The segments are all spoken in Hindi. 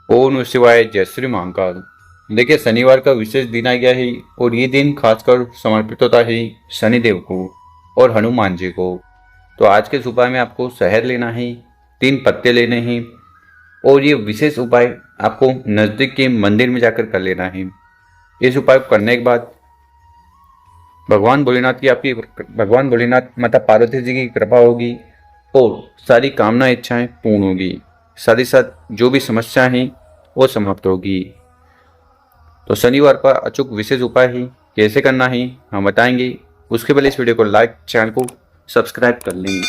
ओम नमः शिवाय, जय श्री महाकाल। देखिए, शनिवार का विशेष दिन आ गया है और ये दिन खासकर समर्पित होता है शनिदेव को और हनुमान जी को। तो आज के इस उपाय में आपको शहद लेना है, 3 पत्ते लेने हैं और ये विशेष उपाय आपको नज़दीक के मंदिर में जाकर कर लेना है। इस उपाय को करने के बाद भगवान भोलेनाथ माता पार्वती जी की कृपा होगी और सारी कामना इच्छाएं पूर्ण होगी। साथ ही साथ जो भी समस्या है वो समाप्त होगी। तो शनिवार का अचूक विशेष उपाय है, कैसे करना है हम बताएंगे। उसके पहले इस वीडियो को लाइक, चैनल को सब्सक्राइब कर लें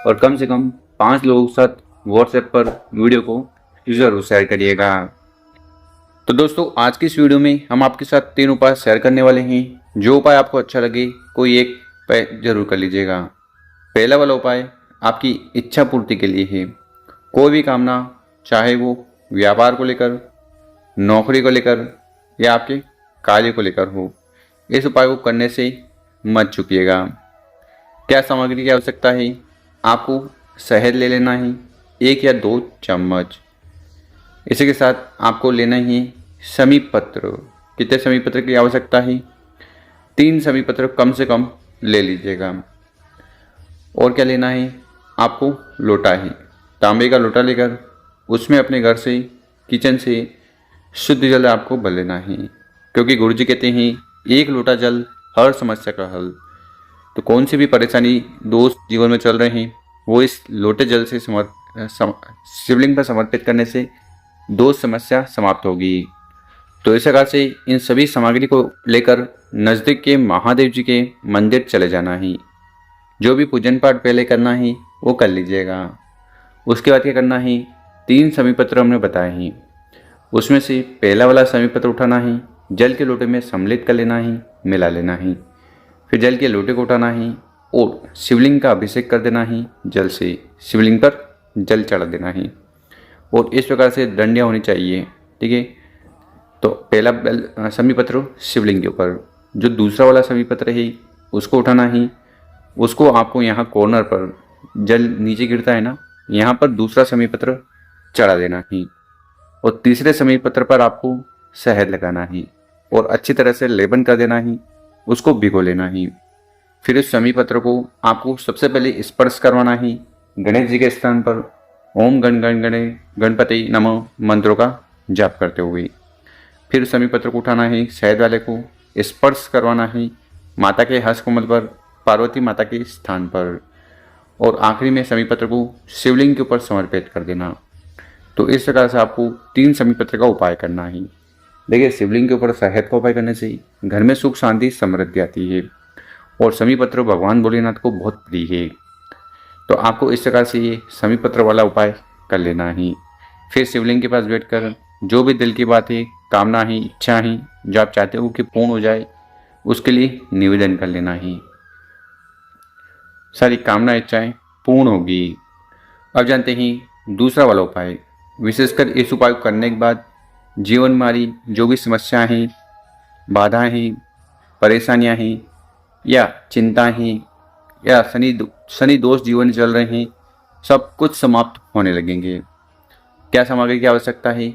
और कम से कम 5 लोगों के साथ व्हाट्सएप पर वीडियो को जरूर शेयर करिएगा। तो दोस्तों, आज की इस वीडियो में हम आपके साथ 3 उपाय शेयर करने वाले हैं। जो उपाय आपको अच्छा लगे कोई एक उपाय जरूर कर लीजिएगा। पहला वाला उपाय आपकी इच्छा पूर्ति के लिए है। कोई भी कामना, चाहे वो व्यापार को लेकर, नौकरी को लेकर या आपके कार्य को लेकर हो, इस उपाय को करने से मत चूकिएगा। क्या सामग्री की आवश्यकता है? आपको शहद ले लेना है 1 या 2 चम्मच। इसी के साथ आपको लेना है समी पत्र। कितने समी पत्र की आवश्यकता है? 3 समी पत्र कम से कम ले लीजिएगा। और क्या लेना है? आपको लोटा है, तांबे का लोटा लेकर उसमें अपने घर से, किचन से शुद्ध जल आपको भर लेना है, क्योंकि गुरु जी कहते हैं 1 लोटा जल हर समस्या का हल। तो कौन सी भी परेशानी, दोष जीवन में चल रहे हैं, वो इस लोटे जल से शिवलिंग पर समर्पित करने से दोष समस्या समाप्त होगी। तो इस प्रकार से इन सभी सामग्री को लेकर नज़दीक के महादेव जी के मंदिर चले जाना है। जो भी पूजन पाठ पहले करना है वो कर लीजिएगा। उसके बाद क्या करना है? 3 समी पत्र हमने बताए हैं, उसमें से पहला वाला समी पत्र उठाना है, जल के लोटे में सम्मिलित कर लेना है, मिला लेना है। फिर जल के लोटे को उठाना है और शिवलिंग का अभिषेक कर देना है। जल से शिवलिंग पर जल चढ़ा देना है और इस प्रकार से डंडियाँ होनी चाहिए, ठीक है। तो पहला समी पत्र शिवलिंग के ऊपर, जो दूसरा वाला समी पत्र है उसको उठाना है। उसको आपको यहाँ कॉर्नर पर, जल नीचे गिरता है ना, यहाँ पर दूसरा समी पत्र चढ़ा देना है और तीसरे समी पत्र पर आपको शहद लगाना है और अच्छी तरह से लेपन कर देना है। उसको भिगो लेना है। फिर इस समी पत्र को आपको सबसे पहले स्पर्श करवाना है गणेश जी के स्थान पर। ओम गण गण गणे गणपति नमः मंत्रों का जाप करते हुए। फिर समी पत्र को उठाना है, शहद वाले को स्पर्श करवाना है माता के हस्त कमल पर, पार्वती माता के स्थान पर, और आखिरी में समी पत्र को शिवलिंग के ऊपर समर्पित कर देना। तो इस प्रकार से आपको 3 समी पत्र का उपाय करना है। देखिए, शिवलिंग के ऊपर शहद का उपाय करने से घर में सुख, शांति, समृद्धि आती है और समी पत्र भगवान भोलेनाथ को बहुत प्रिय है। तो आपको इस प्रकार से ये समी पत्र वाला उपाय कर लेना है। फिर शिवलिंग के पास बैठकर जो भी दिल की बात है, कामना है, इच्छा है, जो आप चाहते हो कि पूर्ण हो जाए, उसके लिए निवेदन कर लेना है। सारी कामना इच्छाएं पूर्ण होगी। अब जानते हैं दूसरा वाला उपाय। विशेषकर इस उपाय को करने के बाद जीवन में हमारी जो भी समस्याएं हैं, बाधाएं हैं, परेशानियां हैं या चिंता हैं या शनि दोष जीवन में चल रहे हैं, सब कुछ समाप्त होने लगेंगे। क्या सामग्री की आवश्यकता है?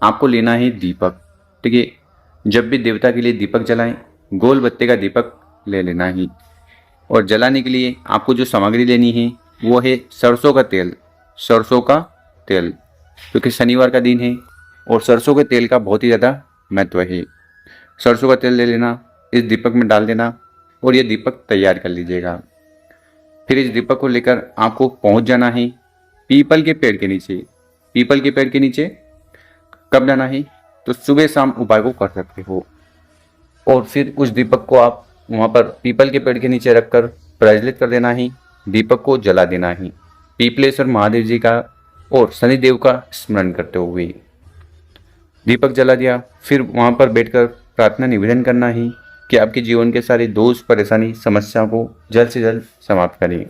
आपको लेना है दीपक, ठीक है। जब भी देवता के लिए दीपक जलाएं, गोल बत्ते का दीपक ले लेना है और जलाने के लिए आपको जो सामग्री लेनी है वो है सरसों का तेल। सरसों का तेल, क्योंकि शनिवार का दिन है और सरसों के तेल का बहुत ही ज़्यादा महत्व है। सरसों का तेल ले लेना, इस दीपक में डाल देना और ये दीपक तैयार कर लीजिएगा। फिर इस दीपक को लेकर आपको पहुंच जाना है पीपल के पेड़ के नीचे। पीपल के पेड़ के नीचे कब जाना है? तो सुबह शाम उपाय को कर सकते हो और फिर उस दीपक को आप वहाँ पर पीपल के पेड़ के नीचे रखकर प्रज्वलित कर देना है। दीपक को जला देना है पीपलेश्वर महादेव जी का और शनिदेव का स्मरण करते हुए। दीपक जला दिया, फिर वहाँ पर बैठकर प्रार्थना निवेदन करना है कि आपके जीवन के सारे दोष, परेशानी, समस्या को जल्द से जल्द समाप्त करें।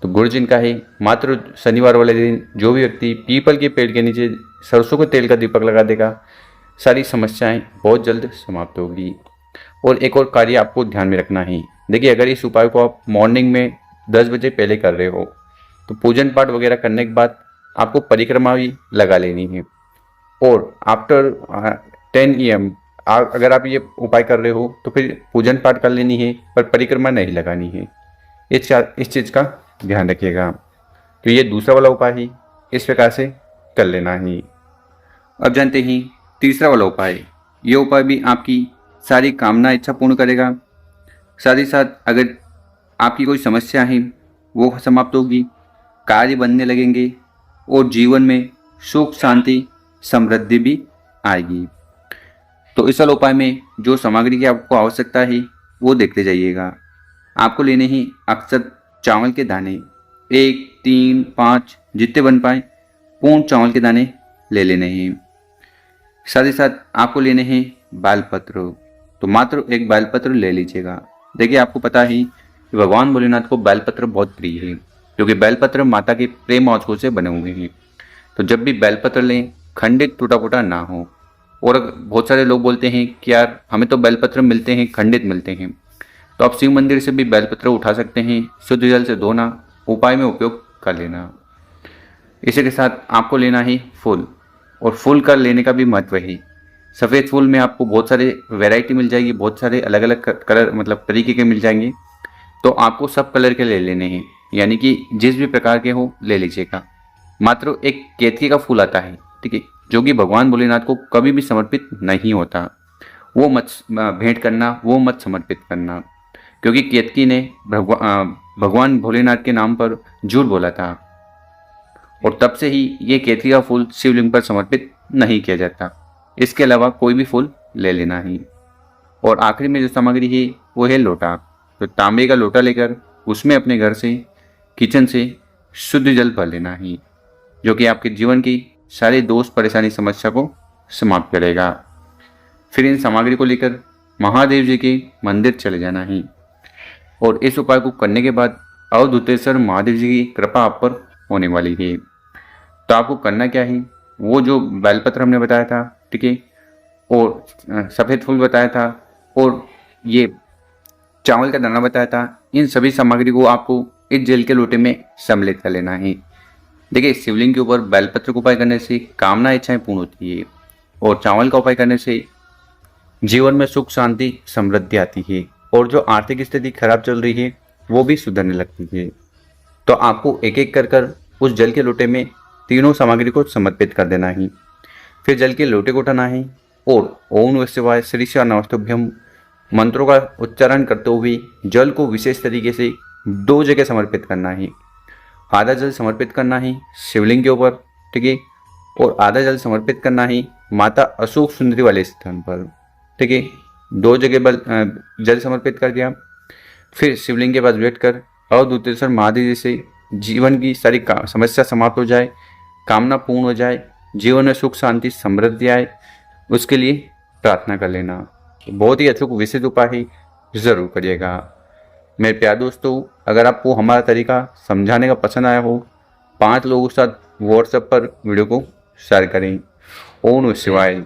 तो गुरु जी का है, मात्र शनिवार वाले दिन जो भी व्यक्ति पीपल के पेड़ के नीचे सरसों के तेल का दीपक लगा देगा, सारी समस्याएं बहुत जल्द समाप्त होगी। और एक और कार्य आपको ध्यान में रखना है। देखिए, अगर इस उपाय को आप मॉर्निंग में 10 बजे पहले कर रहे हो तो पूजन पाठ वगैरह करने के बाद आपको परिक्रमा भी लगा लेनी है। और आफ्टर 10 AM अगर आप ये उपाय कर रहे हो तो फिर पूजन पाठ कर लेनी है, पर परिक्रमा नहीं लगानी है। इस चीज़ का ध्यान रखिएगा। तो ये दूसरा वाला उपाय ही इस प्रकार से कर लेना है। अब जानते हैं तीसरा वाला उपाय। ये उपाय भी आपकी सारी कामना इच्छा पूर्ण करेगा। साथ ही साथ अगर आपकी कोई समस्या है वो समाप्त होगी, कार्य बनने लगेंगे और जीवन में सुख शांति समृद्धि भी आएगी। तो इस वाले उपाय में जो सामग्री की आपको आवश्यकता है वो देखते जाइएगा। आपको लेने ही अक्सर चावल के दाने 1, 3, 5 जितने बन पाए पूर्ण चावल के दाने ले लेने हैं। साथ ही साथ आपको लेने हैं बेलपत्र। तो मात्र एक बेलपत्र ले लीजिएगा। देखिए आपको पता है कि भगवान भोलेनाथ को बेलपत्र बहुत प्रिय है, क्योंकि बेलपत्र माता के प्रेम औषधों से बने हुए हैं। तो जब भी बेलपत्र लें खंडित टूटा फूटा ना हो। और बहुत सारे लोग बोलते हैं कि यार हमें तो बेलपत्र मिलते हैं खंडित मिलते हैं, तो आप शिव मंदिर से भी बेलपत्र उठा सकते हैं। शुद्ध जल से धोना, उपाय में उपयोग कर लेना। इसी के साथ आपको लेना है फूल, और फूल का लेने का भी महत्व है। सफ़ेद फूल में आपको बहुत सारे वैरायटी मिल जाएगी, बहुत सारे अलग अलग कलर मतलब तरीके के मिल जाएंगे। तो आपको सब कलर के ले लेने हैं, यानी कि जिस भी प्रकार के हो ले लीजिएगा। मात्र एक केतकी का फूल आता है, ठीक है, जो कि भगवान भोलेनाथ को कभी भी समर्पित नहीं होता। वो मत भेंट करना, वो मत समर्पित करना, क्योंकि केतकी ने भगवान भोलेनाथ के नाम पर झूठ बोला था, और तब से ही ये केतकी का फूल शिवलिंग पर समर्पित नहीं किया जाता। इसके अलावा कोई भी फूल ले लेना ही। और आखिरी में जो सामग्री है वो है लोटा। तो तांबे का लोटा लेकर उसमें अपने घर से, किचन से शुद्ध जल भर लेना ही, जो कि आपके जीवन की सारी दोष परेशानी समस्या को समाप्त करेगा। फिर इन सामग्री को लेकर महादेव जी के मंदिर चले जाना ही। और इस उपाय को करने के बाद अवधूतेश्वर महादेव जी की कृपा आप पर होने वाली है। तो आपको करना क्या है, वो जो बेलपत्र हमने बताया था, ठीक है, और सफ़ेद फूल बताया था, और ये चावल का दाना बताया था, इन सभी सामग्री को आपको इस जल के लोटे में सम्मिलित कर लेना है। देखिए शिवलिंग के ऊपर बेलपत्र का उपाय करने से कामना इच्छाएं पूर्ण होती है, और चावल का उपाय करने से जीवन में सुख शांति समृद्धि आती है, और जो आर्थिक स्थिति खराब चल रही है वो भी सुधरने लगती है। तो आपको एक एक कर उस जल के लोटे में तीनों सामग्री को समर्पित कर देना है। फिर जल के लोटे को उठाना है और ओम नमः शिवाय श्री शिवा नमस्तुभ्यम मंत्रों का उच्चारण करते हुए जल को विशेष तरीके से 2 जगह समर्पित करना है। आधा जल समर्पित करना है शिवलिंग के ऊपर, ठीक है, और आधा जल समर्पित करना है माता अशोक सुंदरी वाले स्थान पर, ठीक है। 2 जगह जल समर्पित कर दिया। फिर शिवलिंग के पास बैठकर अवधूतेश्वर महादेव जी से जीवन की सारी समस्या समाप्त हो जाए, कामना पूर्ण हो जाए, जीवन में सुख शांति समृद्धि आए, उसके लिए प्रार्थना कर लेना। बहुत ही अचूक विशेष उपाय है, ज़रूर करिएगा। मेरे प्यारे दोस्तों, अगर आपको हमारा तरीका समझाने का पसंद आया हो, 5 लोगों के साथ व्हाट्सएप पर वीडियो को शेयर करें। ओम नमः शिवाय।